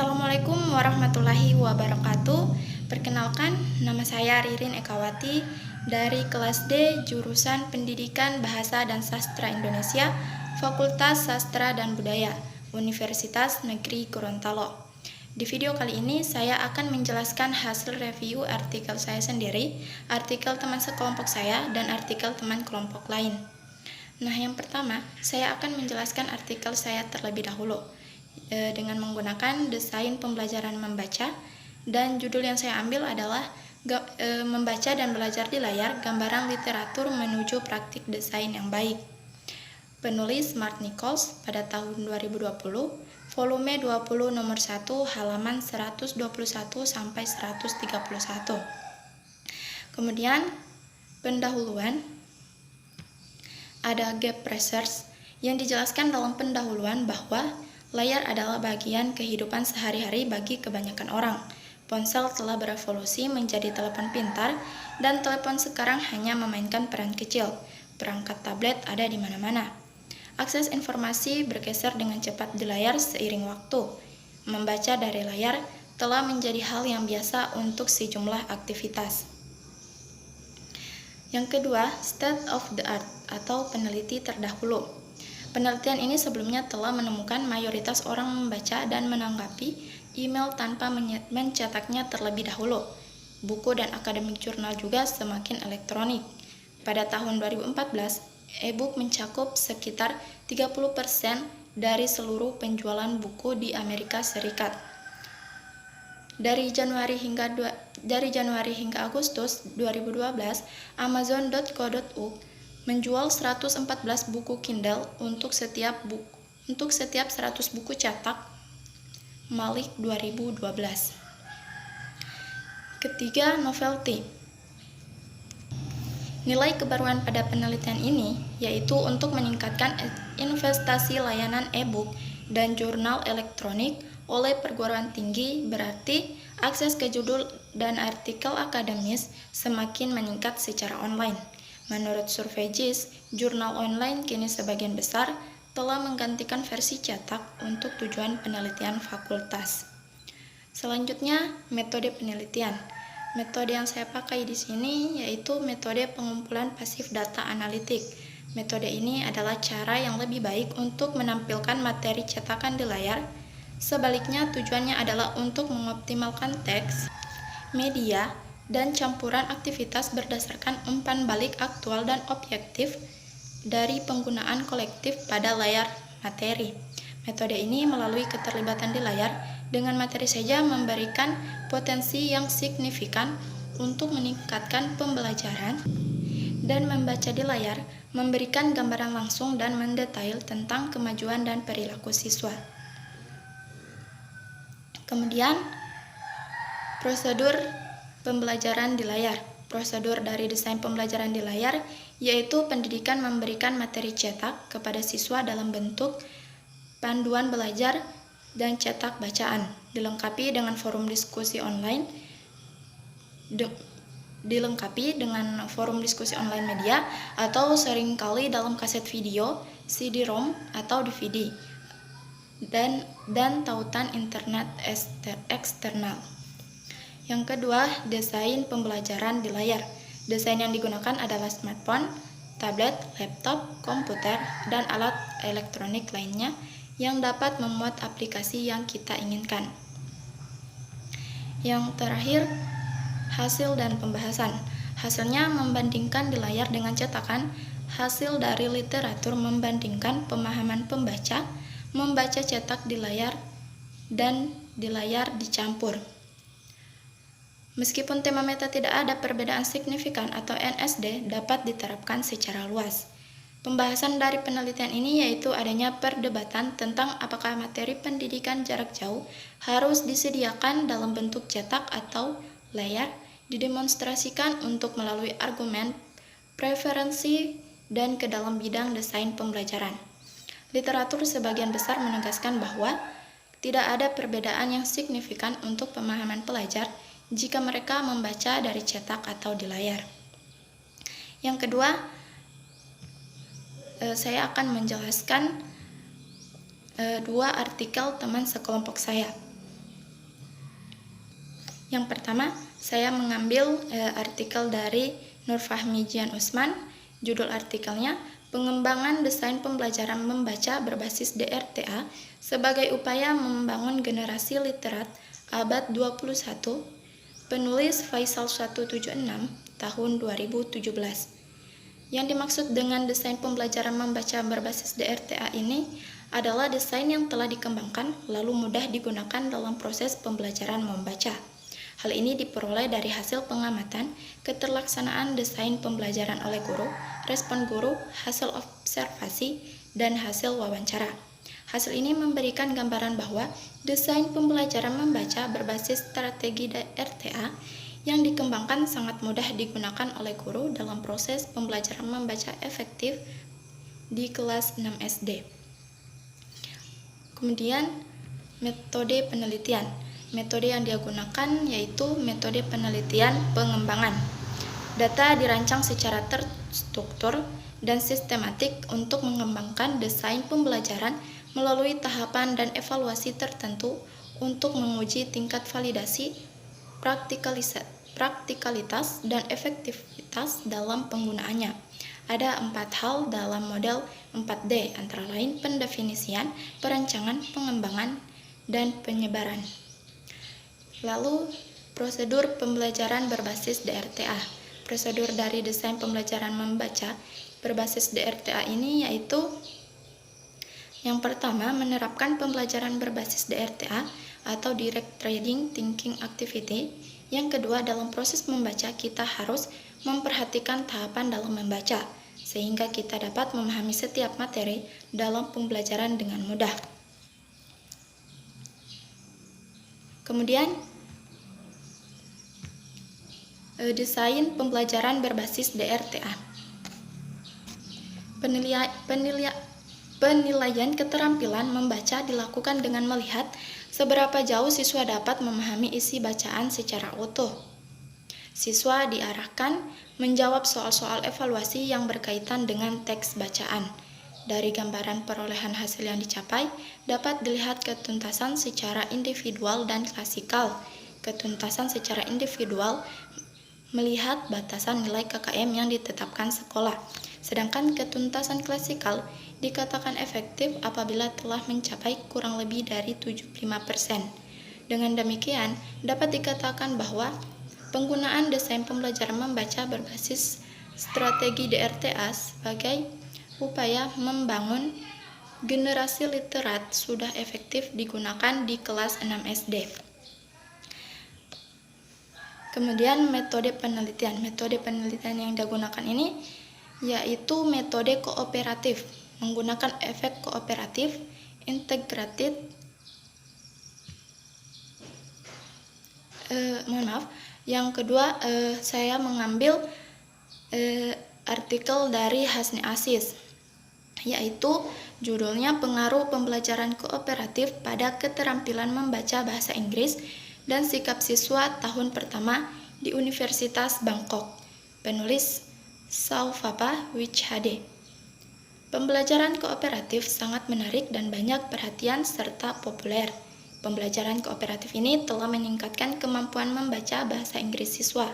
Assalamualaikum warahmatullahi wabarakatuh. Perkenalkan, nama saya Ririn Ekawati dari kelas D jurusan Pendidikan Bahasa dan Sastra Indonesia, Fakultas Sastra dan Budaya, Universitas Negeri Gorontalo. Di video kali ini saya akan menjelaskan hasil review artikel saya sendiri, artikel teman sekelompok saya, dan artikel teman kelompok lain. Nah, yang pertama, saya akan menjelaskan artikel saya terlebih dahulu dengan menggunakan desain pembelajaran membaca, dan judul yang saya ambil adalah membaca dan belajar di layar, gambaran literatur menuju praktik desain yang baik. Penulis Mark Nichols pada tahun 2020, volume 20 nomor 1, halaman 121 sampai 131. Kemudian pendahuluan, ada gap research yang dijelaskan dalam pendahuluan bahwa layar adalah bagian kehidupan sehari-hari bagi kebanyakan orang. Ponsel telah berevolusi menjadi telepon pintar, dan telepon sekarang hanya memainkan peran kecil. Perangkat tablet ada di mana-mana. Akses informasi bergeser dengan cepat di layar seiring waktu. Membaca dari layar telah menjadi hal yang biasa untuk sejumlah aktivitas. Yang kedua, state of the art atau peneliti terdahulu. Penelitian ini sebelumnya telah menemukan mayoritas orang membaca dan menanggapi email tanpa mencetaknya terlebih dahulu. Buku dan akademik jurnal juga semakin elektronik. Pada tahun 2014, e-book mencakup sekitar 30% dari seluruh penjualan buku di Amerika Serikat. Dari Januari hingga Agustus 2012, Amazon.co.uk menjual 114 buku Kindle untuk setiap 100 buku cetak Malik 2012. Ketiga, novelty. Nilai kebaruan pada penelitian ini yaitu untuk meningkatkan investasi layanan e-book dan jurnal elektronik oleh perguruan tinggi, berarti akses ke judul dan artikel akademis semakin meningkat secara online. Menurut survei JIS, jurnal online kini sebagian besar telah menggantikan versi cetak untuk tujuan penelitian fakultas. Selanjutnya, metode penelitian. Metode yang saya pakai di sini yaitu metode pengumpulan pasif data analitik. Metode ini adalah cara yang lebih baik untuk menampilkan materi cetakan di layar. Sebaliknya, tujuannya adalah untuk mengoptimalkan teks, media, dan campuran aktivitas berdasarkan umpan balik aktual dan objektif dari penggunaan kolektif pada layar materi. Metode ini melalui keterlibatan di layar dengan materi saja memberikan potensi yang signifikan untuk meningkatkan pembelajaran, dan membaca di layar memberikan gambaran langsung dan mendetail tentang kemajuan dan perilaku siswa. Kemudian, prosedur pembelajaran di layar. Prosedur dari desain pembelajaran di layar yaitu pendidikan memberikan materi cetak kepada siswa dalam bentuk panduan belajar dan cetak bacaan, dilengkapi dengan forum diskusi online, media, atau seringkali dalam kaset video, CD-ROM atau DVD, dan tautan internet eksternal. Yang kedua, desain pembelajaran di layar. Desain yang digunakan adalah smartphone, tablet, laptop, komputer, dan alat elektronik lainnya yang dapat memuat aplikasi yang kita inginkan. Yang terakhir, hasil dan pembahasan. Hasilnya membandingkan di layar dengan cetakan, hasil dari literatur membandingkan pemahaman pembaca, membaca cetak di layar, dan di layar dicampur. Meskipun tema meta tidak ada perbedaan signifikan atau NSD dapat diterapkan secara luas. Pembahasan dari penelitian ini yaitu adanya perdebatan tentang apakah materi pendidikan jarak jauh harus disediakan dalam bentuk cetak atau layar, didemonstrasikan untuk melalui argumen, preferensi, dan ke dalam bidang desain pembelajaran. Literatur sebagian besar menegaskan bahwa tidak ada perbedaan yang signifikan untuk pemahaman pelajar jika mereka membaca dari cetak atau di layar. Yang kedua, saya akan menjelaskan dua artikel teman sekelompok saya. Yang pertama, saya mengambil artikel dari Nur Fahmi Jian Usman. Judul artikelnya, Pengembangan Desain Pembelajaran Membaca Berbasis DRTA sebagai Upaya Membangun Generasi Literat Abad 21, penulis Faisal 176, tahun 2017. Yang dimaksud dengan desain pembelajaran membaca berbasis DRTA ini adalah desain yang telah dikembangkan lalu mudah digunakan dalam proses pembelajaran membaca. Hal ini diperoleh dari hasil pengamatan, keterlaksanaan desain pembelajaran oleh guru, respon guru, hasil observasi, dan hasil wawancara. Hasil ini memberikan gambaran bahwa desain pembelajaran membaca berbasis strategi DRTA yang dikembangkan sangat mudah digunakan oleh guru dalam proses pembelajaran membaca efektif di kelas 6 SD. Kemudian, metode penelitian. Metode yang digunakan yaitu metode penelitian pengembangan. Data dirancang secara terstruktur dan sistematik untuk mengembangkan desain pembelajaran melalui tahapan dan evaluasi tertentu untuk menguji tingkat validasi, praktikalitas, dan efektivitas dalam penggunaannya. Ada 4 hal dalam model 4D, antara lain pendefinisian, perancangan, pengembangan, dan penyebaran. Lalu, prosedur pembelajaran berbasis DRTA. Prosedur dari desain pembelajaran membaca berbasis DRTA ini yaitu yang pertama, menerapkan pembelajaran berbasis DRTA atau Direct Reading Thinking Activity. Yang kedua, dalam proses membaca kita harus memperhatikan tahapan dalam membaca, sehingga kita dapat memahami setiap materi dalam pembelajaran dengan mudah. Kemudian, desain pembelajaran berbasis DRTA. Penilaian keterampilan membaca dilakukan dengan melihat seberapa jauh siswa dapat memahami isi bacaan secara utuh. Siswa diarahkan menjawab soal-soal evaluasi yang berkaitan dengan teks bacaan. Dari gambaran perolehan hasil yang dicapai, dapat dilihat ketuntasan secara individual dan klasikal. Ketuntasan secara individual melihat batasan nilai KKM yang ditetapkan sekolah. Sedangkan ketuntasan klasikal dikatakan efektif apabila telah mencapai kurang lebih dari 75%. Dengan demikian, dapat dikatakan bahwa penggunaan desain pembelajaran membaca berbasis strategi DRTA sebagai upaya membangun generasi literat sudah efektif digunakan di kelas 6 SD. Kemudian metode penelitian. Metode penelitian yang digunakan ini yaitu metode kooperatif, menggunakan efek kooperatif, integrated, Yang kedua, saya mengambil artikel dari Hasni Aziz, yaitu judulnya Pengaruh Pembelajaran Kooperatif pada Keterampilan Membaca Bahasa Inggris dan Sikap Siswa Tahun Pertama di Universitas Bangkok. Penulis Saufapa Wichhade. Pembelajaran kooperatif sangat menarik dan banyak perhatian serta populer. Pembelajaran kooperatif ini telah meningkatkan kemampuan membaca bahasa Inggris siswa.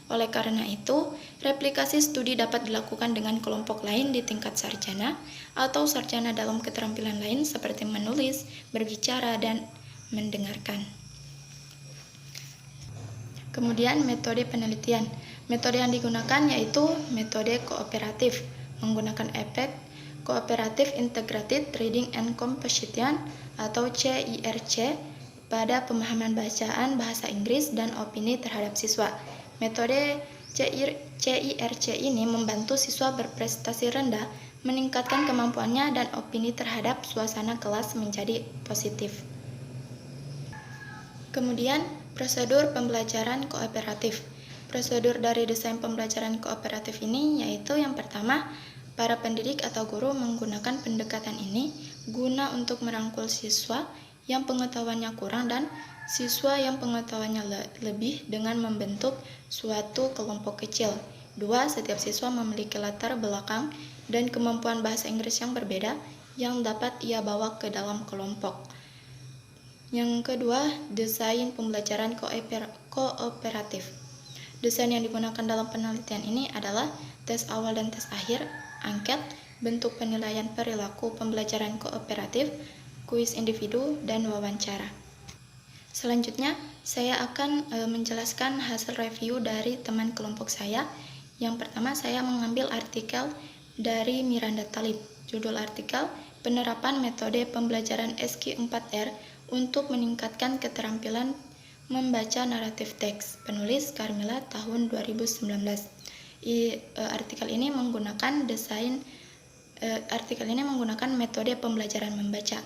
Oleh karena itu, replikasi studi dapat dilakukan dengan kelompok lain di tingkat sarjana atau sarjana dalam keterampilan lain seperti menulis, berbicara, dan mendengarkan. Kemudian metode penelitian. Metode yang digunakan yaitu metode kooperatif, menggunakan efek Cooperative Integrated Reading and Composition atau CIRC pada pemahaman bacaan bahasa Inggris dan opini terhadap siswa. Metode CIRC ini membantu siswa berprestasi rendah meningkatkan kemampuannya dan opini terhadap suasana kelas menjadi positif. Kemudian, prosedur pembelajaran kooperatif. Prosedur dari desain pembelajaran kooperatif ini yaitu yang pertama, para pendidik atau guru menggunakan pendekatan ini guna untuk merangkul siswa yang pengetahuannya kurang dan siswa yang pengetahuannya lebih dengan membentuk suatu kelompok kecil. 2. Setiap siswa memiliki latar belakang dan kemampuan bahasa Inggris yang berbeda yang dapat ia bawa ke dalam kelompok. Yang kedua, desain pembelajaran kooperatif. Desain yang digunakan dalam penelitian ini adalah tes awal dan tes akhir, angket, bentuk penilaian perilaku pembelajaran kooperatif, kuis individu, dan wawancara. Selanjutnya, saya akan menjelaskan hasil review dari teman kelompok saya. Yang pertama, saya mengambil artikel dari Miranda Talib. Judul artikel, Penerapan Metode Pembelajaran SQ4R untuk Meningkatkan Keterampilan Membaca Naratif Teks. Penulis Carmila tahun 2019. Artikel ini menggunakan metode pembelajaran membaca.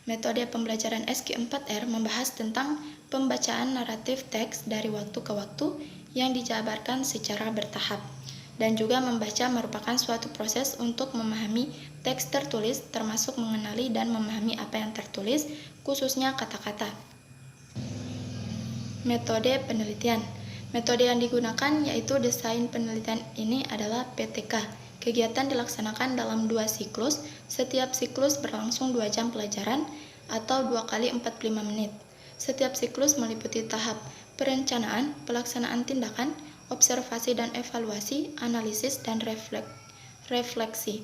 Metode pembelajaran SQ4R membahas tentang pembacaan naratif teks dari waktu ke waktu yang dijabarkan secara bertahap, dan juga membaca merupakan suatu proses untuk memahami teks tertulis, termasuk mengenali dan memahami apa yang tertulis, khususnya kata-kata. Metode penelitian. Metode yang digunakan yaitu desain penelitian ini adalah PTK. Kegiatan dilaksanakan dalam 2 siklus, setiap siklus berlangsung 2 jam pelajaran atau 2 kali 45 menit. Setiap siklus meliputi tahap perencanaan, pelaksanaan tindakan, observasi dan evaluasi, analisis, dan refleksi.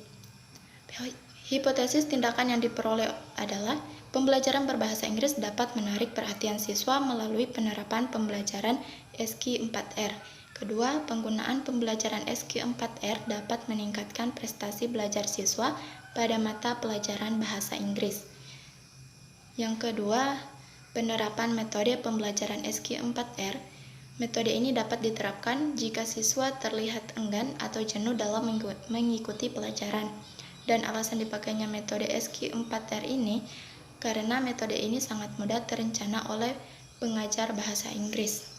Hipotesis tindakan yang diperoleh adalah pembelajaran berbahasa Inggris dapat menarik perhatian siswa melalui penerapan pembelajaran SQ4R. Kedua, penggunaan pembelajaran SQ4R dapat meningkatkan prestasi belajar siswa pada mata pelajaran bahasa Inggris. Yang kedua, penerapan metode pembelajaran SQ4R. Metode ini dapat diterapkan jika siswa terlihat enggan atau jenuh dalam mengikuti pelajaran. Dan alasan dipakainya metode SQ4R ini karena metode ini sangat mudah terencana oleh pengajar bahasa Inggris.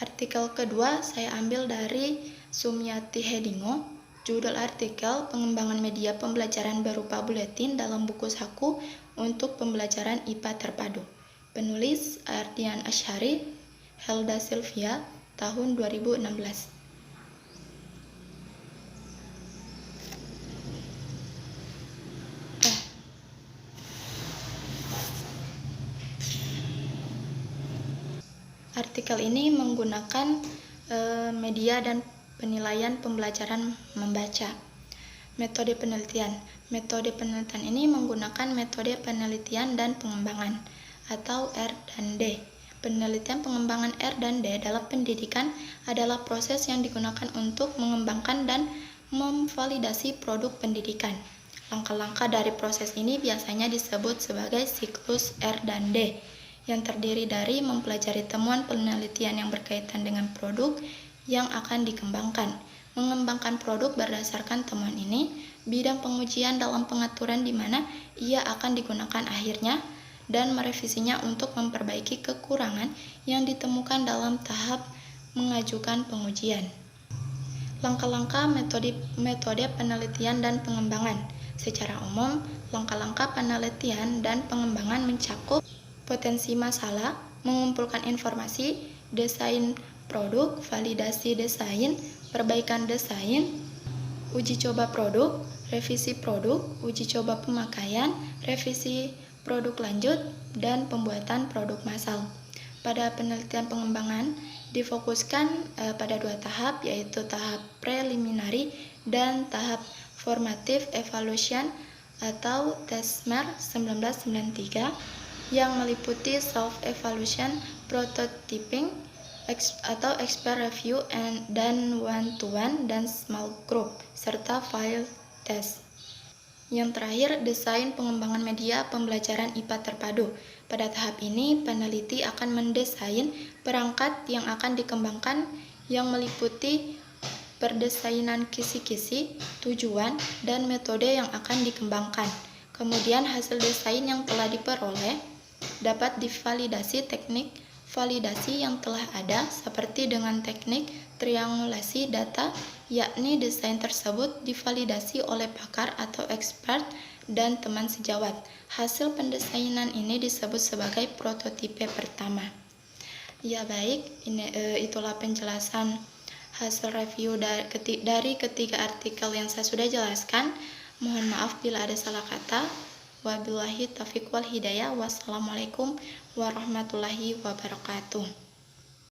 Artikel kedua saya ambil dari Sumyati Hedingo. Judul artikel, Pengembangan Media Pembelajaran Berupa Buletin dalam Buku Saku untuk Pembelajaran IPA Terpadu. Penulis Ardian Asyari, Helda Sylvia, tahun 2016. Artikel ini menggunakan media dan penilaian pembelajaran membaca. Metode penelitian. Metode penelitian ini menggunakan metode penelitian dan pengembangan atau R dan D. Penelitian pengembangan R dan D dalam pendidikan adalah proses yang digunakan untuk mengembangkan dan memvalidasi produk pendidikan. Langkah-langkah dari proses ini biasanya disebut sebagai siklus R dan D, yang terdiri dari mempelajari temuan penelitian yang berkaitan dengan produk yang akan dikembangkan, mengembangkan produk berdasarkan temuan ini, bidang pengujian dalam pengaturan di mana ia akan digunakan akhirnya, dan merevisinya untuk memperbaiki kekurangan yang ditemukan dalam tahap mengajukan pengujian. Langkah-langkah metode penelitian dan pengembangan. Secara umum, langkah-langkah penelitian dan pengembangan mencakup potensi masalah, mengumpulkan informasi, desain produk, validasi desain, perbaikan desain, uji coba produk, revisi produk, uji coba pemakaian, revisi produk lanjut, dan pembuatan produk massal. Pada penelitian pengembangan difokuskan pada 2 tahap, yaitu tahap preliminary dan tahap formative evaluation atau TESMER 1993, yang meliputi self-evaluation, prototyping, atau expert review, dan one-to-one dan small group, serta field test. Yang terakhir, desain pengembangan media pembelajaran IPA terpadu. Pada tahap ini, peneliti akan mendesain perangkat yang akan dikembangkan yang meliputi perdesainan kisi-kisi, tujuan, dan metode yang akan dikembangkan. Kemudian hasil desain yang telah diperoleh dapat divalidasi. Teknik validasi yang telah ada seperti dengan teknik triangulasi data, yakni desain tersebut divalidasi oleh pakar atau expert dan teman sejawat. Hasil pendesainan ini disebut sebagai prototipe pertama. Ya baik, itulah penjelasan hasil review dari ketiga artikel yang saya sudah jelaskan. Mohon maaf bila ada salah kata. Wabillahi taufiq wal hidayah. Wassalamualaikum warahmatullahi wabarakatuh.